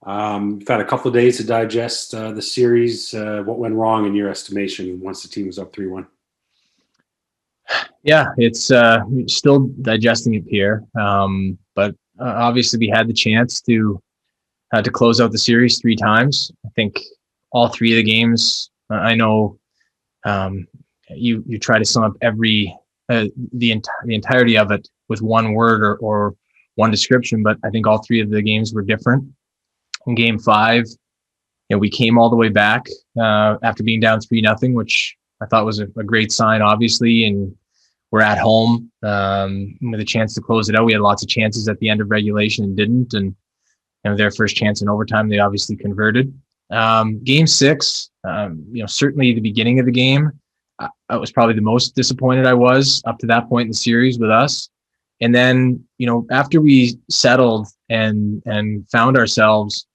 You've had a couple of days to digest the series. What went wrong in your estimation once the team was up 3-1? Yeah, it's still digesting it, Pierre. But obviously, we had the chance to close out the series 3 times. I think all 3 of the games. I know you try to sum up the entirety of it with one word or one description, but I think all 3 of the games were different. In Game 5, we came all the way back after being down 3-0, which I thought was a great sign, obviously, and we're at home with a chance to close it out. We had lots of chances at the end of regulation and didn't, and their first chance in overtime, they obviously converted. Game 6, certainly the beginning of the game, I was probably the most disappointed I was up to that point in the series with us. And then, after we settled and found ourselves,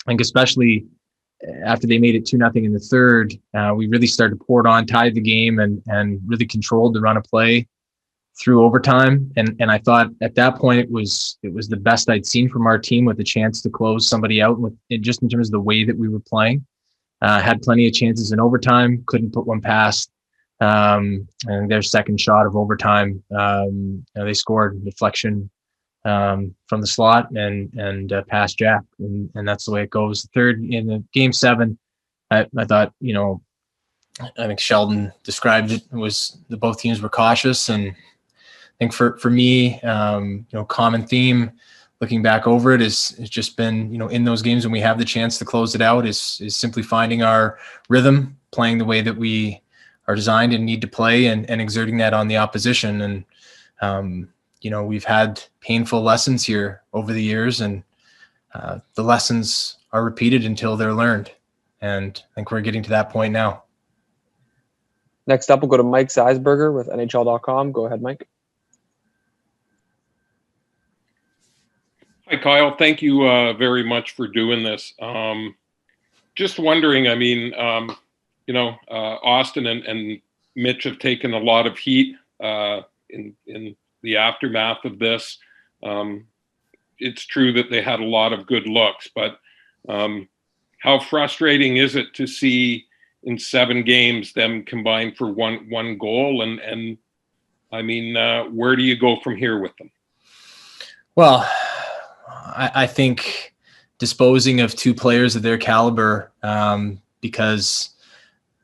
I think especially after they made it 2-0 in the third, we really started to pour it on, tied the game, and really controlled the run of play through overtime. And I thought at that point it was the best I'd seen from our team, with the chance to close somebody out just in terms of the way that we were playing. Had plenty of chances in overtime, couldn't put one past. And their second shot of overtime, they scored deflection from the slot and past Jack, and that's the way it goes. Third, in the Game 7, I thought, I think Sheldon described it, was that both teams were cautious, and I think for me, common theme looking back over it is it's just been, in those games when we have the chance to close it out, is simply finding our rhythm, playing the way that we are designed and need to play, and exerting that on the opposition. And we've had painful lessons here over the years, and the lessons are repeated until they're learned. And I think we're getting to that point now. Next up, we'll go to Mike Zeisberger with NHL.com. Go ahead, Mike. Hi, Kyle. Thank you very much for doing this. Just wondering, Auston and Mitch have taken a lot of heat in the aftermath of this. It's true that they had a lot of good looks, but how frustrating is it to see in 7 games them combine for one goal? And where do you go from here with them? Well, I think disposing of 2 players of their caliber, because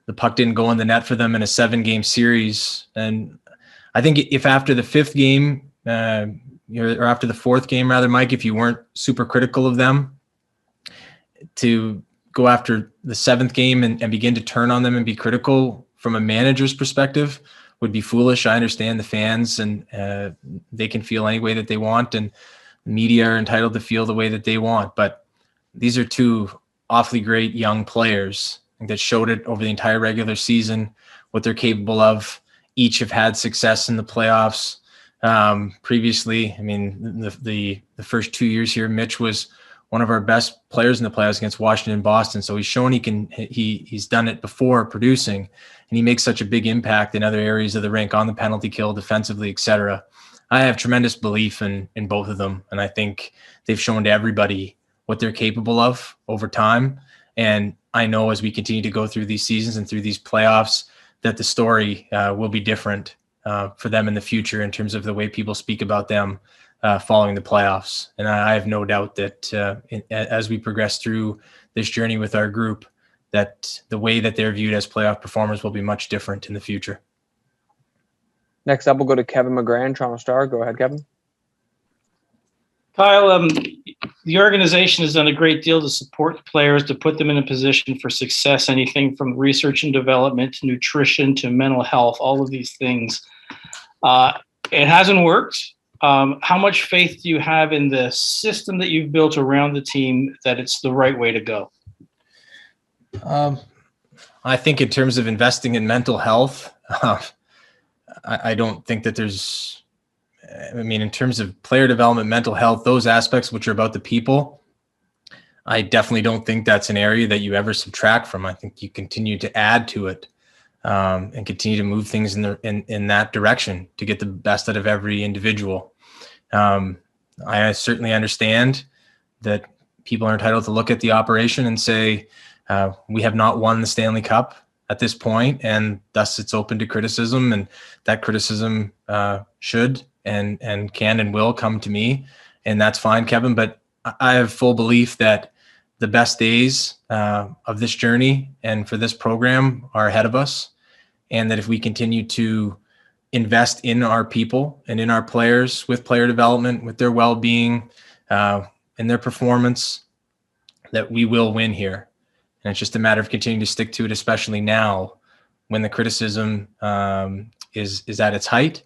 the puck didn't go in the net for them in a 7-game series. And I think if after the 5th game, or after the 4th game, rather, Mike, if you weren't super critical of them, to go after the 7th game and begin to turn on them and be critical from a manager's perspective would be foolish. I understand the fans, and they can feel any way that they want, and the media are entitled to feel the way that they want. But these are 2 awfully great young players that showed it over the entire regular season, what they're capable of. Each have had success in the playoffs previously. The first 2 years here, Mitch was one of our best players in the playoffs against Washington and Boston. So he's shown he's done it before producing, and he makes such a big impact in other areas of the rink, on the penalty kill, defensively, etc. I have tremendous belief in both of them, and I think they've shown to everybody what they're capable of over time. And I know as we continue to go through these seasons and through these playoffs, that the story will be different for them in the future in terms of the way people speak about them following the playoffs. And I have no doubt that as we progress through this journey with our group, that the way that they're viewed as playoff performers will be much different in the future. Next up, we'll go to Kevin McGran, Toronto Star. Go ahead, Kevin. Kyle, the organization has done a great deal to support the players, to put them in a position for success, anything from research and development to nutrition to mental health, all of these things. It hasn't worked. How much faith do you have in the system that you've built around the team that it's the right way to go? I think in terms of investing in mental health, I don't think that there's, in terms of player development, mental health, those aspects which are about the people, I definitely don't think that's an area that you ever subtract from. I think you continue to add to it and continue to move things in that direction to get the best out of every individual. I certainly understand that people are entitled to look at the operation and say, we have not won the Stanley Cup at this point, and thus it's open to criticism, and that criticism should and can and will come to me, and that's fine, Kevin. But I have full belief that the best days of this journey and for this program are ahead of us, and that if we continue to invest in our people and in our players with player development, with their well-being, and their performance, that we will win here. And it's just a matter of continuing to stick to it, especially now when the criticism is at its height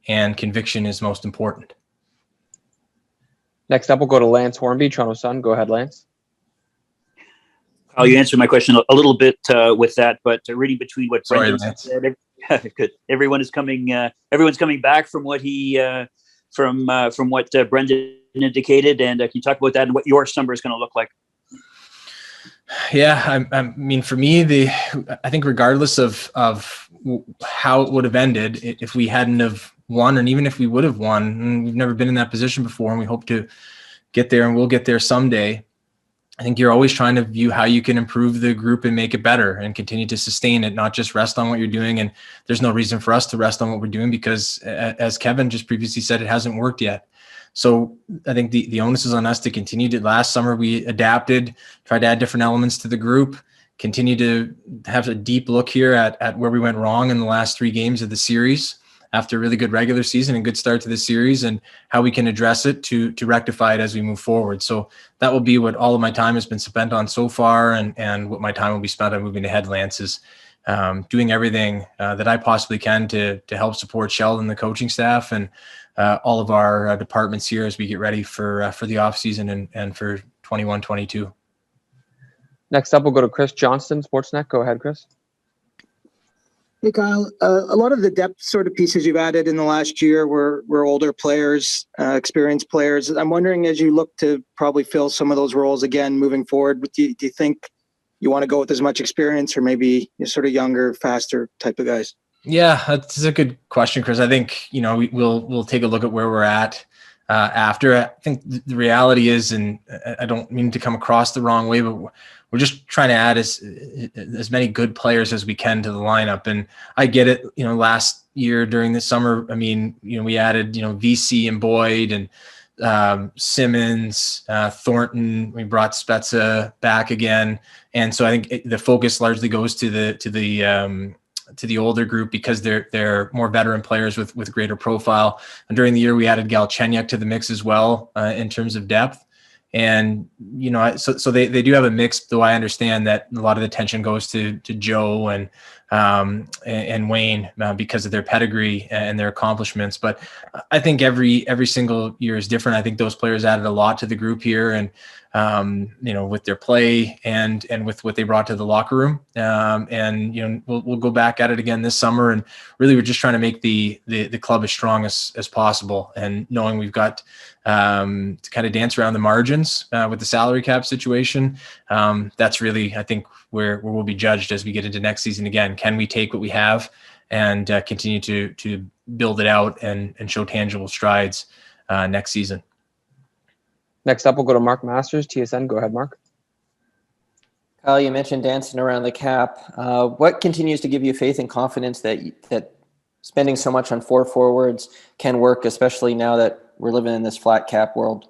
and conviction is most important. Next up, we'll go to Lance Hornby, Toronto Sun. Go ahead, Lance. Kyle, you answered my question a little bit with that, but reading between what Brendan said, good. Everyone's coming back from what he from what Brendan indicated, and can you talk about that and what your summer is going to look like? Yeah, I mean, for me, I think regardless of how it would have ended, if we hadn't have won, and even if we would have won, and we've never been in that position before, and we hope to get there, and we'll get there someday. I think you're always trying to view how you can improve the group and make it better and continue to sustain it, not just rest on what you're doing. And there's no reason for us to rest on what we're doing because, as Kevin just previously said, it hasn't worked yet. So I think the onus is on us to continue to. Last summer, we adapted, tried to add different elements to the group, continue to have a deep look here at where we went wrong in the last 3 games of the series after a really good regular season and good start to the series, and how we can address it to rectify it as we move forward. So that will be what all of my time has been spent on so far, and what my time will be spent on moving ahead, Lance, is doing everything that I possibly can to help support Sheldon, the coaching staff, and all of our departments here as we get ready for the off season and for 21-22. Next up, we'll go to Chris Johnston, Sportsnet. Go ahead, Chris. Hey, Kyle. A lot of the depth sort of pieces you've added in the last year were older players, experienced players. I'm wondering, as you look to probably fill some of those roles again moving forward, do you think you want to go with as much experience, or maybe sort of younger, faster type of guys? Yeah, that's a good question, Chris. I think, we'll take a look at where we're at after. I think the reality is, and I don't mean to come across the wrong way, but we're just trying to add as many good players as we can to the lineup. And I get it, last year during the summer, I mean, we added, VC and Boyd and Simmons, Thornton, we brought Spezza back again. And so I think the focus largely goes to the older group because they're more veteran players with greater profile. And during the year, we added Galchenyuk to the mix as well in terms of depth. And, so they do have a mix, though I understand that a lot of the attention goes to Joe and Wayne because of their pedigree and their accomplishments. But I think every single year is different. I think those players added a lot to the group here, and with their play and with what they brought to the locker room. We'll go back at it again this summer. And really, we're just trying to make the club as strong as possible, and knowing we've got to kind of dance around the margins with the salary cap situation. That's really, I think, where we'll be judged as we get into next season again. Can we take what we have and continue to build it out and show tangible strides next season? Next up, we'll go to Mark Masters, TSN. Go ahead, Mark. Kyle, you mentioned dancing around the cap. What continues to give you faith and confidence that spending so much on 4 forwards can work, especially now that we're living in this flat cap world?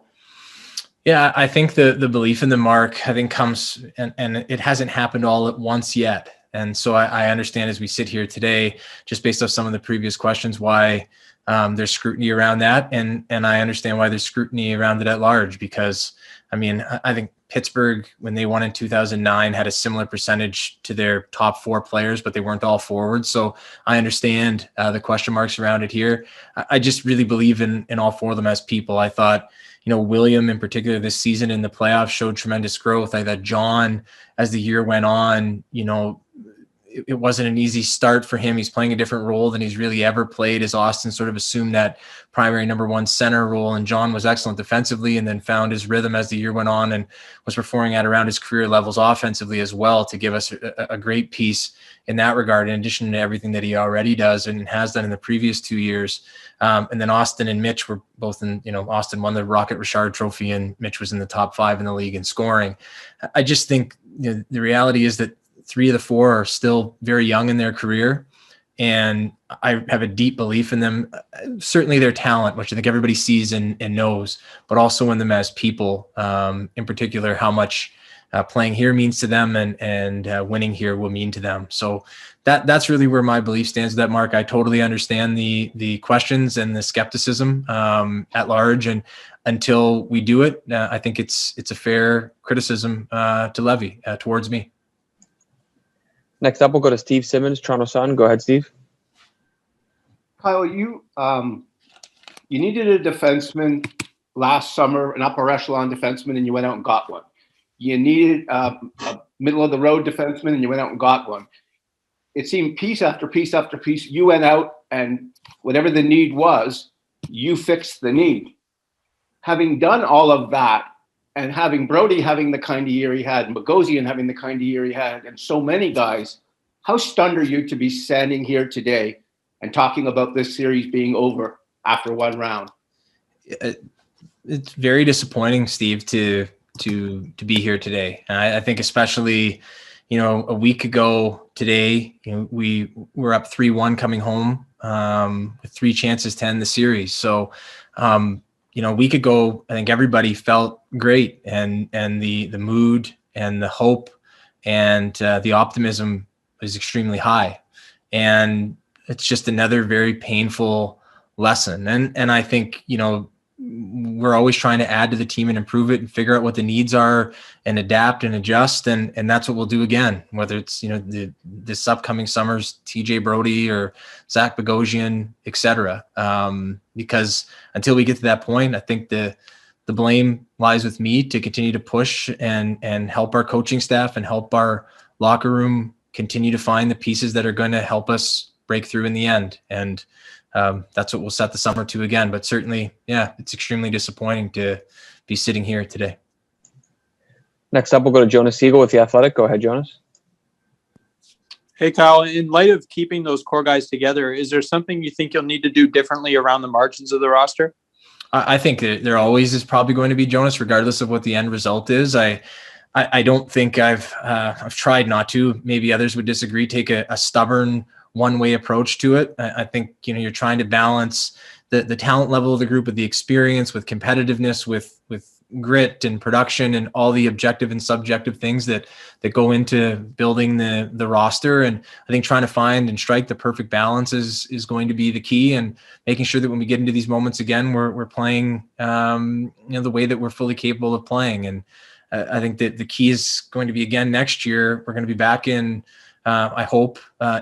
Yeah, I think the belief in the Mark, I think, comes, and it hasn't happened all at once yet. And so I understand as we sit here today, just based off some of the previous questions, why there's scrutiny around that. And I understand why there's scrutiny around it at large, because, I mean, I think Pittsburgh, when they won in 2009, had a similar percentage to their top 4 players, but they weren't all forwards. So I understand the question marks around it here. I just really believe in all 4 of them as people. I thought, William in particular this season in the playoffs showed tremendous growth. I thought John, as the year went on, it wasn't an easy start for him. He's playing a different role than he's really ever played, as Auston sort of assumed that primary number one center role. And John was excellent defensively and then found his rhythm as the year went on and was performing at around his career levels offensively as well, to give us a great piece in that regard, in addition to everything that he already does and has done in the previous 2 years. And then Auston and Mitch were both in, Auston won the Rocket Richard Trophy and Mitch was in the top 5 in the league in scoring. I just think the reality is that 3 of the 4 are still very young in their career. And I have a deep belief in them, certainly their talent, which I think everybody sees and knows, but also in them as people, in particular, how much playing here means to them and winning here will mean to them. So that's really where my belief stands with that, Mark. I totally understand the questions and the skepticism at large. And until we do it, I think it's a fair criticism to levy towards me. Next up, we'll go to Steve Simmons, Toronto Sun. Go ahead, Steve. Kyle, you needed a defenseman last summer, an upper echelon defenseman, and you went out and got one. You needed a middle-of-the-road defenseman, and you went out and got one. It seemed piece after piece after piece, you went out and whatever the need was, you fixed the need. Having done all of that, and having Brody having the kind of year he had, and Bogosian having the kind of year he had, and so many guys, how stunned are you to be standing here today and talking about this series being over after one round? It's very disappointing, Steve, to be here today. And I think especially, a week ago today, we were up 3-1 coming home with 3 chances to end the series. So, a week ago, I think everybody felt great, and the mood and the hope and the optimism was extremely high. And it's just another very painful lesson. And I think, we're always trying to add to the team and improve it and figure out what the needs are and adapt and adjust. And that's what we'll do again, whether it's, this upcoming summer's TJ Brody or Zach Bogosian, et cetera. Because until we get to that point, I think the blame lies with me to continue to push and help our coaching staff and help our locker room continue to find the pieces that are going to help us break through in the end. And that's what we'll set the summer to again. But certainly, it's extremely disappointing to be sitting here today. Next up, we'll go to Jonas Siegel with The Athletic. Go ahead, Jonas. Hey, Kyle, in light of keeping those core guys together, is there something you think you'll need to do differently around the margins of the roster? I think that there always is probably going to be, Jonas, regardless of what the end result is. I don't think I've tried not to. Maybe others would disagree, take a stubborn one-way approach to it. I think, you're trying to balance the talent level of the group with the experience, with competitiveness, with grit and production and all the objective and subjective things that go into building the roster. And I think trying to find and strike the perfect balance is going to be the key, and making sure that when we get into these moments again, we're playing, the way that we're fully capable of playing. And I think that the key is going to be, again, next year, we're going to be back in, I hope,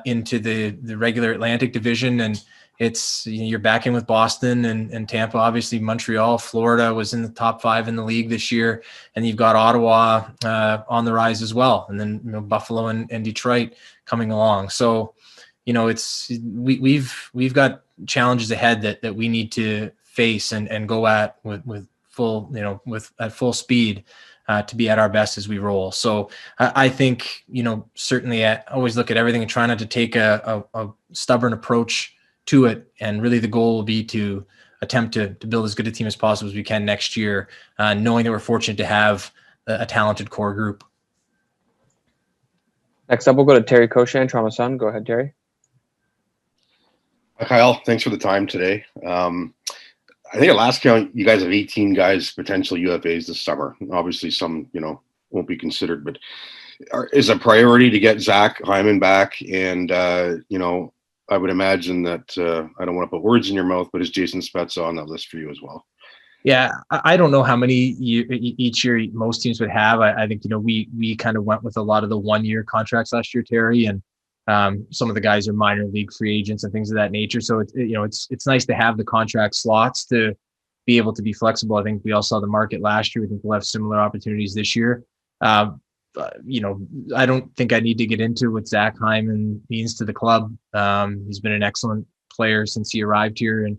into the regular Atlantic division. And it's, you're back in with Boston and Tampa, obviously Montreal, Florida was in the top 5 in the league this year. And you've got Ottawa on the rise as well. And then, Buffalo and Detroit coming along. So, it's, we've got challenges ahead that we need to face and go at with full, at full speed. To be at our best as we roll. So I think, certainly I always look at everything and try not to take a stubborn approach to it. And really the goal will be to attempt to build as good a team as possible as we can next year, knowing that we're fortunate to have a talented core group. Next up, we'll go to Terry Koshan, Toronto Sun. Go ahead, Terry. Hi, Kyle. Thanks for the time today. I think at last count, you guys have 18 guys potential UFAs this summer. Obviously, some won't be considered, but is a priority to get Zach Hyman back. And I would imagine that I don't want to put words in your mouth, but is Jason Spezza on that list for you as well? Yeah, I don't know how many each year most teams would have. I think we kind of went with a lot of the 1-year contracts last year, Terry, and some of the guys are minor league free agents and things of that nature. So it's nice to have the contract slots to be able to be flexible. I think we all saw the market last year. We think we'll have similar opportunities this year. I don't think I need to get into what Zach Hyman means to the club. He's been an excellent player since he arrived here in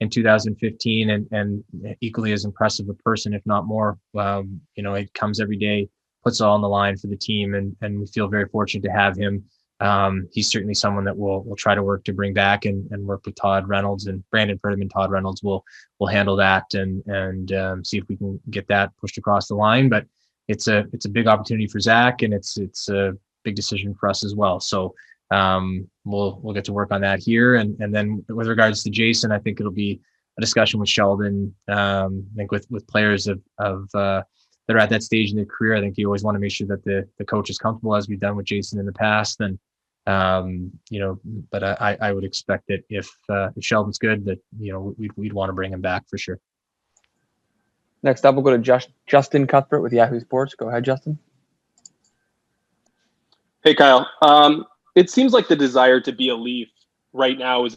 2015, and equally as impressive a person, if not more. It comes every day, puts it all on the line for the team, and we feel very fortunate to have him. He's certainly someone that we'll try to work to bring back and work with Todd Reynolds and Brandon Ferdinand. Todd Reynolds will handle that and see if we can get that pushed across the line. But it's a big opportunity for Zach, and it's a big decision for us as well. So we'll get to work on that here. And then with regards to Jason, I think it'll be a discussion with Sheldon. I think with players of that are at that stage in their career, I think you always want to make sure that the coach is comfortable, as we've done with Jason in the past. And but I would expect that if Sheldon's good, that we'd want to bring him back for sure. Next up, we'll go to Justin Cuthbert with Yahoo Sports. Go ahead, Justin. Hey, Kyle. It seems like the desire to be a Leaf right now is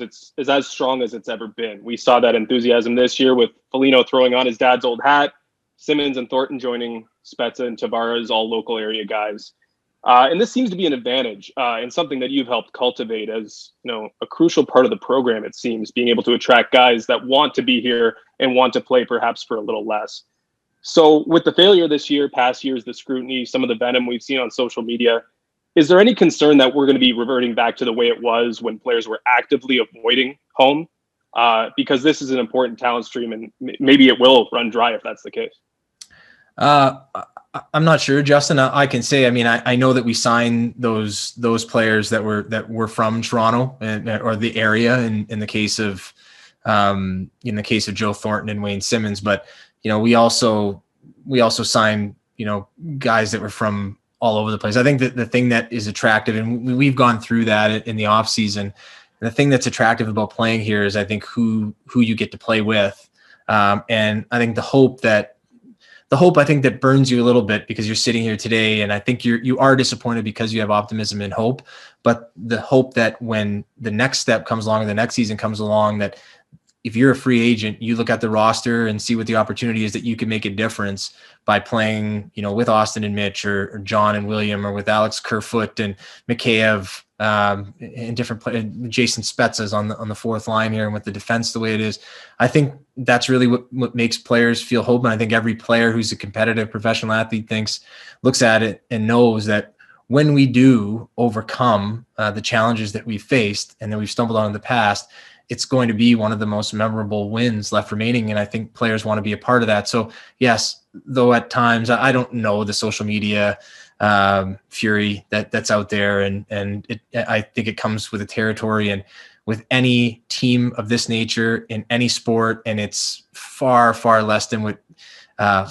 as strong as it's ever been. We saw that enthusiasm this year with Foligno throwing on his dad's old hat, Simmons and Thornton joining Spezza and Tavares, all local area guys. And this seems to be an advantage and something that you've helped cultivate as a crucial part of the program, it seems, being able to attract guys that want to be here and want to play perhaps for a little less. So with the failure this year, past years, the scrutiny, some of the venom we've seen on social media, is there any concern that we're going to be reverting back to the way it was when players were actively avoiding home? Because this is an important talent stream, and maybe it will run dry if that's the case. I'm not sure, Justin. I can say, I know that we signed those players that were from Toronto or the area in the case of Joe Thornton and Wayne Simmons, but we also signed guys that were from all over the place. I think that the thing that is attractive, and we've gone through that in the off season, the thing that's attractive about playing here is I think who you get to play with, and I think the hope I think that burns you a little bit because you're sitting here today, and I think you are disappointed because you have optimism and hope, but the hope that when the next step comes along, or the next season comes along, that if you're a free agent, you look at the roster and see what the opportunity is that you can make a difference by playing, with Auston and Mitch or John and William, or with Alex Kerfoot and Mikheyev, and different Jason Spezza's on the fourth line here, and with the defense the way it is. I think that's really what makes players feel hope. And I think every player who's a competitive professional athlete looks at it and knows that when we do overcome the challenges that we've faced and that we've stumbled on in the past, it's going to be one of the most memorable wins left remaining. And I think players want to be a part of that. So yes, though at times I don't know the social media fury that's out there, and I think it comes with the territory and with any team of this nature in any sport, and it's far, far less than what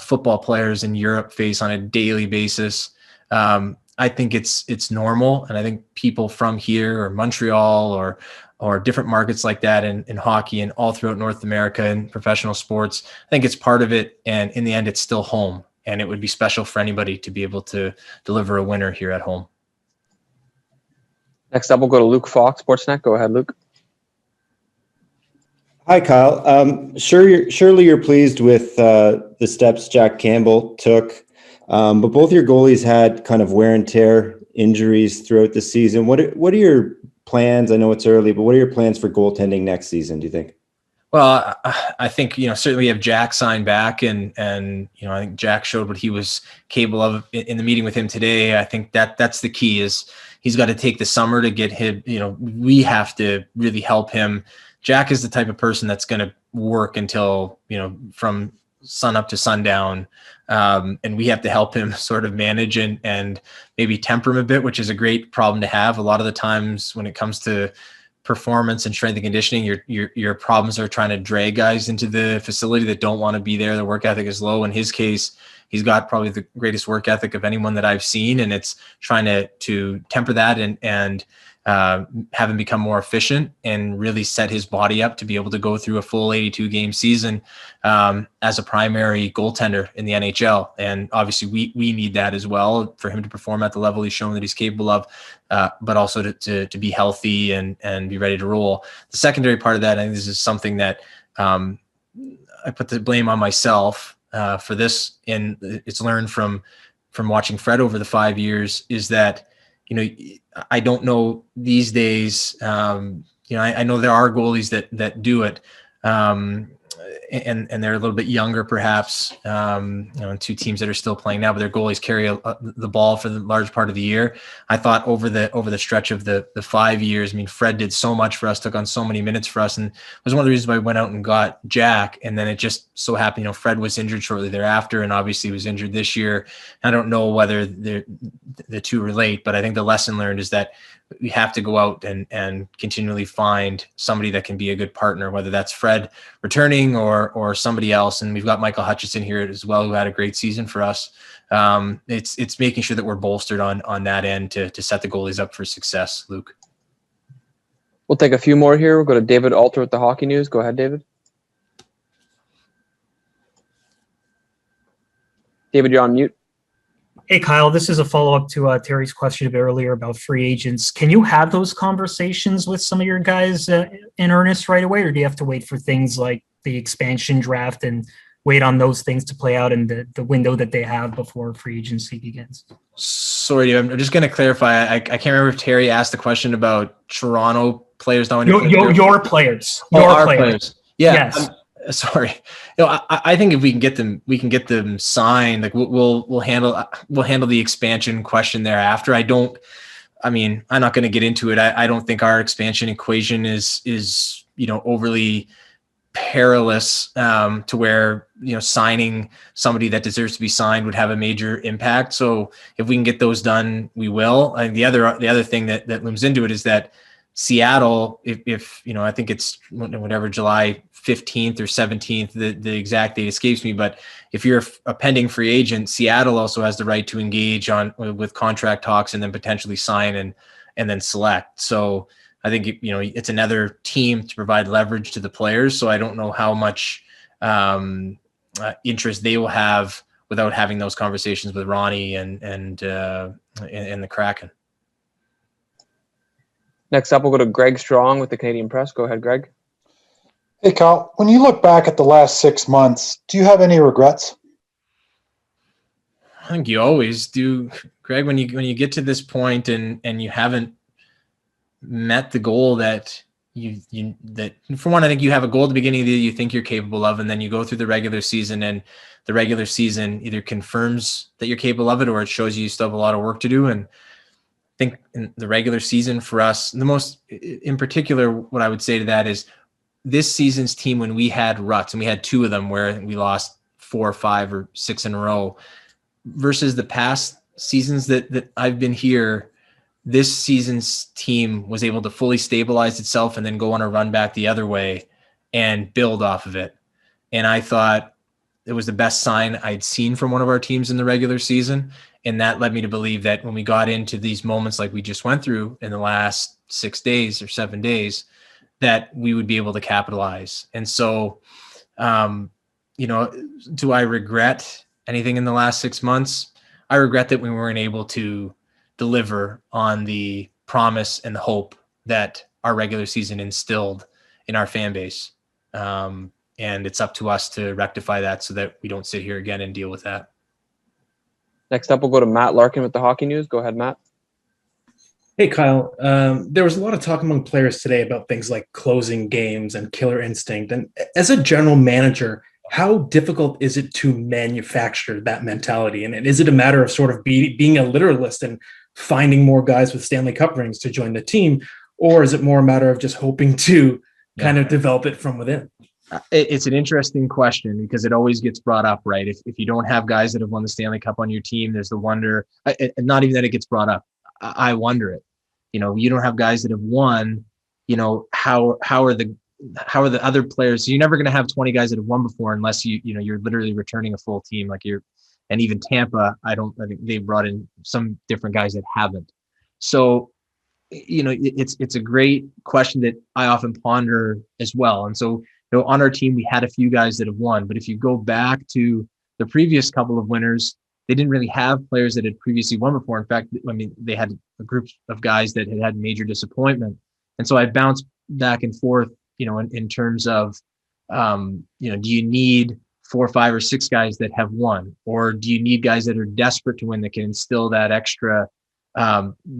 football players in Europe face on a daily basis. I think it's normal, and I think people from here or Montreal or different markets like that in hockey and all throughout North America and professional sports, I think it's part of it, and in the end it's still home. And it would be special for anybody to be able to deliver a winner here at home. Next up, we'll go to Luke Fox, Sportsnet. Go ahead, Luke. Hi, Kyle. Surely you're pleased with the steps Jack Campbell took, but both your goalies had kind of wear and tear injuries throughout the season. What are your plans? I know it's early, but what are your plans for goaltending next season, do you think? Well, I think, certainly we have Jack signed back, and I think Jack showed what he was capable of in the meeting with him today. I think that's the key, is he's got to take the summer to get him, we have to really help him. Jack is the type of person that's going to work until, from sun up to sundown. And we have to help him sort of manage and maybe temper him a bit, which is a great problem to have. A lot of the times when it comes to performance and strength and conditioning, your problems are trying to drag guys into the facility that don't want to be there. The work ethic is low. In his case, he's got probably the greatest work ethic of anyone that I've seen, and it's trying to temper that and have him become more efficient and really set his body up to be able to go through a full 82 game season as a primary goaltender in the NHL. And obviously we need that as well for him to perform at the level he's shown that he's capable of, but also to be healthy and be ready to roll. The secondary part of that, I think this is something that I put the blame on myself for this, and it's learned from from watching Fred over the 5 years is that, I don't know these days. I know there are goalies that do it, and they're a little bit younger, perhaps. Two teams that are still playing now, but their goalies carry the ball for the large part of the year. I thought over the stretch of the 5 years, Fred did so much for us, took on so many minutes for us, and it was one of the reasons why we went out and got Jack. And then it just so happened, Fred was injured shortly thereafter, and obviously was injured this year. I don't know whether the two relate, but I think the lesson learned is that we have to go out and continually find somebody that can be a good partner, whether that's Fred returning or somebody else. And we've got Michael Hutchinson here as well, who had a great season for us. It's making sure that we're bolstered on that end to set the goalies up for success, Luke. We'll take a few more here. We'll go to David Alter with the Hockey News. Go ahead, David. David, you're on mute. Hey, Kyle, this is a follow-up to Terry's question a bit earlier about free agents. Can you have those conversations with some of your guys in earnest right away, or do you have to wait for things like the expansion draft and wait on those things to play out in the window that they have before free agency begins? Sorry, I'm just going to clarify. I can't remember if Terry asked the question about Toronto players. Your players. Our players. Yeah. Yes. Sorry. I think if we can get them signed, like we'll handle the expansion question thereafter. I'm not going to get into it. I don't think our expansion equation is overly perilous to where signing somebody that deserves to be signed would have a major impact. So if we can get those done, we will. And the other thing that looms into it is that Seattle, if I think it's whatever, July 15th or 17th, the exact date escapes me, but if you're a pending free agent, Seattle also has the right to engage with contract talks and then potentially sign and then select. So I think it's another team to provide leverage to the players. So I don't know how much interest they will have without having those conversations with Ronnie and the Kraken. Next up, we'll go to Greg Strong with the Canadian Press. Go ahead, Greg. Hey, Kyle, when you look back at the last 6 months, do you have any regrets? I think you always do, Greg, when you get to this point and you haven't met the goal that that for one, I think you have a goal at the beginning of the year you think you're capable of, and then you go through the regular season, and the regular season either confirms that you're capable of it or it shows you still have a lot of work to do. And I think in the regular season for us, the most in particular, what I would say to that is this season's team, when we had ruts, and we had 2 of them where we lost 4 or 5 or 6 in a row, versus the past seasons that I've been here, this season's team was able to fully stabilize itself and then go on a run back the other way and build off of it. And I thought it was the best sign I'd seen from one of our teams in the regular season. And that led me to believe that when we got into these moments like we just went through in the last 6 days or 7 days, that we would be able to capitalize. And so, do I regret anything in the last 6 months? I regret that we weren't able to deliver on the promise and the hope that our regular season instilled in our fan base. And it's up to us to rectify that so that we don't sit here again and deal with that. Next up, we'll go to Matt Larkin with the Hockey News. Go ahead, Matt. Hey, Kyle. There was a lot of talk among players today about things like closing games and killer instinct. And as a general manager, how difficult is it to manufacture that mentality? And is it a matter of sort of being a literalist and finding more guys with Stanley Cup rings to join the team? Or is it more a matter of just hoping to kind of develop it from within? It's an interesting question because it always gets brought up, right? If you don't have guys that have won the Stanley Cup on your team, there's the wonder, not even that it gets brought up. I wonder it. You don't have guys that have won, how are the other players? You're never going to have 20 guys that have won before unless you're literally returning a full team and even Tampa, I think they've brought in some different guys that haven't. So, it's a great question that I often ponder as well. And so, on our team, we had a few guys that have won, but if you go back to the previous couple of winners, they didn't really have players that had previously won before. In fact, they had a group of guys that had major disappointment. And so I bounced back and forth, in terms of, do you need 4, 5, or 6 guys that have won? Or do you need guys that are desperate to win that can instill that extra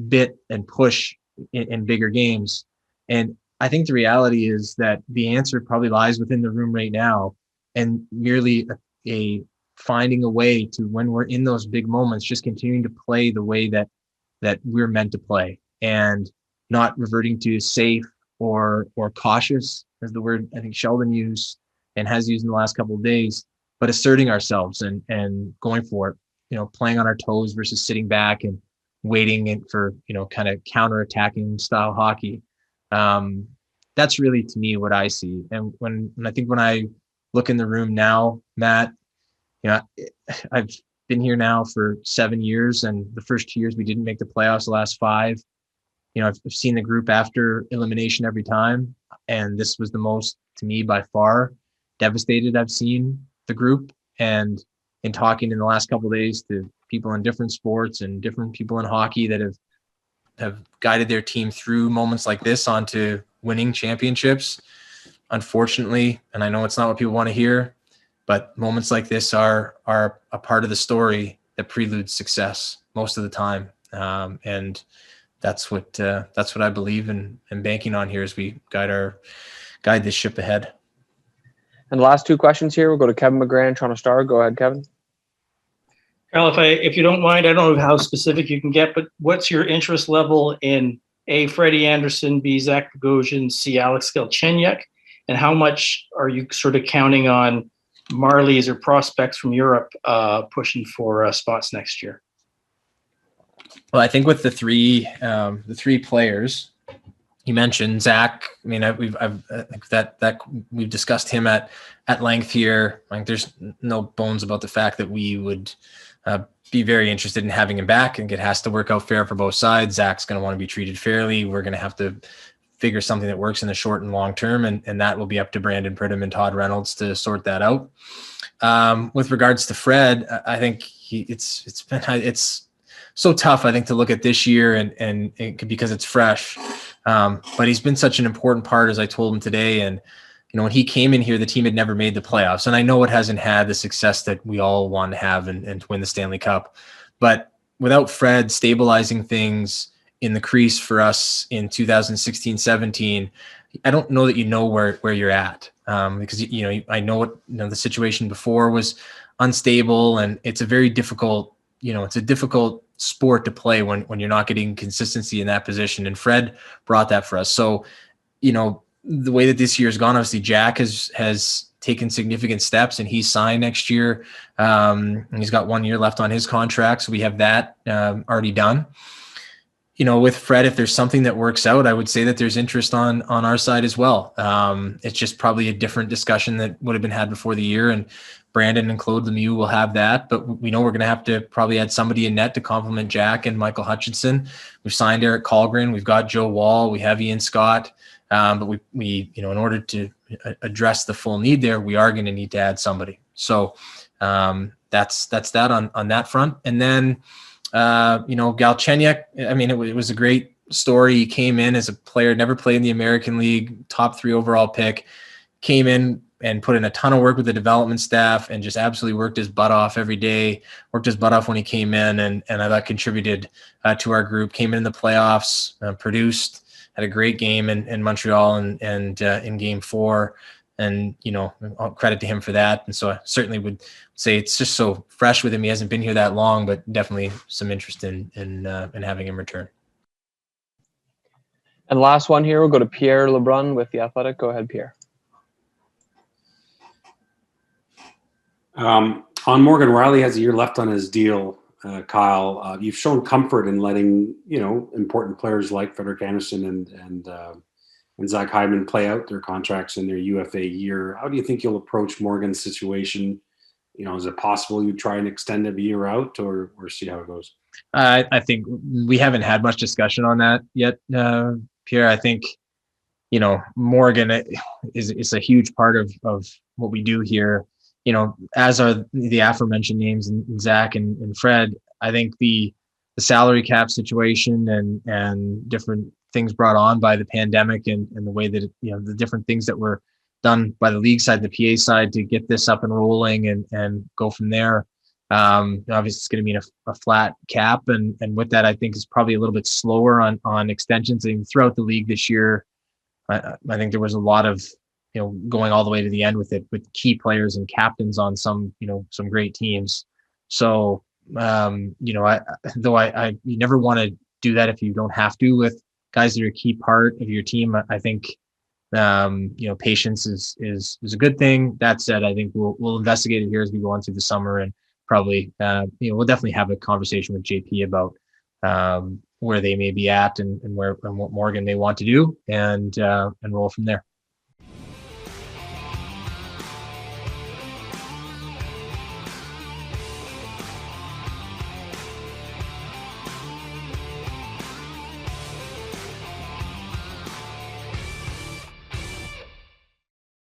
bit and push in bigger games? And I think the reality is that the answer probably lies within the room right now, and merely a finding a way to, when we're in those big moments, just continuing to play the way that we're meant to play, and not reverting to safe or cautious, as the word I think Sheldon used and has used in the last couple of days, but asserting ourselves and going for it, playing on our toes versus sitting back and waiting for, kind of counter-attacking style hockey. That's really, to me, what I see. And when I look in the room now, Matt, I've been here now for 7 years, and the first 2 years we didn't make the playoffs. The last 5, I've seen the group after elimination every time, and this was the most, to me, by far, devastated I've seen the group. And in talking in the last couple of days to people in different sports and different people in hockey that have guided their team through moments like this onto winning championships, unfortunately, and I know it's not what people want to hear, but moments like this are a part of the story that preludes success most of the time. And that's what I believe in banking on here as we guide this ship ahead. And the last 2 questions here, we'll go to Kevin McGran, Toronto Star. Go ahead, Kevin. Kyle, if you don't mind, I don't know how specific you can get, but what's your interest level in A, Freddie Anderson, B, Zach Bogosian, C, Alex Galchenyuk, and how much are you sort of counting on Marlies or prospects from Europe pushing for spots next year? Well, I think with the three players you mentioned, Zach, I mean, we've discussed him at length here. Like, there's no bones about the fact that we would be very interested in having him back. And it has to work out fair for both sides. Zach's going to want to be treated fairly. We're going to have to figure something that works in the short and long term, and that will be up to Brandon Pridham and Todd Reynolds to sort that out. With regards to Fred, I think it's so tough, I think, to look at this year and because it's fresh. But he's been such an important part, as I told him today. And, when he came in here, the team had never made the playoffs. And I know it hasn't had the success that we all want to have and to win the Stanley Cup. But without Fred stabilizing things in the crease for us in 2016-17, I don't know that where you're at. Because, I know what the situation before was unstable, and it's a very difficult, it's a difficult sport to play when you're not getting consistency in that position. And Fred brought that for us. So, the way that this year has gone, obviously Jack has taken significant steps, and he's signed next year. And he's got 1 year left on his contract. So we have that already done. With Fred, if there's something that works out, I would say that there's interest on our side as well. It's just probably a different discussion that would have been had before the year, and Brandon and Claude Lemieux will have that, but we know we're going to have to probably add somebody in net to complement Jack and Michael Hutchinson. We've signed Eric Kallgren. We've got Joe Wall. We have Ian Scott. But we in order to address the full need there, we are going to need to add somebody. So that's that on that front. And then, Galchenyuk, I mean, it was a great story. He came in as a player, never played in the American League, top 3 overall pick, came in and put in a ton of work with the development staff and just absolutely worked his butt off every day, worked his butt off when he came in, and I thought contributed to our group, came in the playoffs, produced, had a great game in Montreal and in game 4. And, credit to him for that. And so I certainly would say it's just so fresh with him. He hasn't been here that long, but definitely some interest in having him return. And last one here, we'll go to Pierre Lebrun with The Athletic. Go ahead, Pierre. On Morgan Rielly has a year left on his deal. Kyle, you've shown comfort in letting, important players like Frederik Andersen and Zach Hyman play out their contracts in their UFA year. How do you think you'll approach Morgan's situation? Is it possible you try and extend a year out or see how it goes? I think we haven't had much discussion on that yet, Pierre. I think, Morgan is a huge part of what we do here, as are the aforementioned names and Zach and Fred. I think the salary cap situation and different things brought on by the pandemic and the way that the different things that were done by the league side, the PA side, to get this up and rolling and go from there. Obviously, it's going to mean a flat cap, and with that, I think it's probably a little bit slower on extensions. And throughout the league this year, I think there was a lot of going all the way to the end with it, with key players and captains on some great teams. So you never want to do that if you don't have to with guys that are a key part of your team. I think patience is a good thing. That said, I think we'll investigate it here as we go on through the summer, and probably we'll definitely have a conversation with JP about where they may be at and what Morgan may want to do, and roll from there.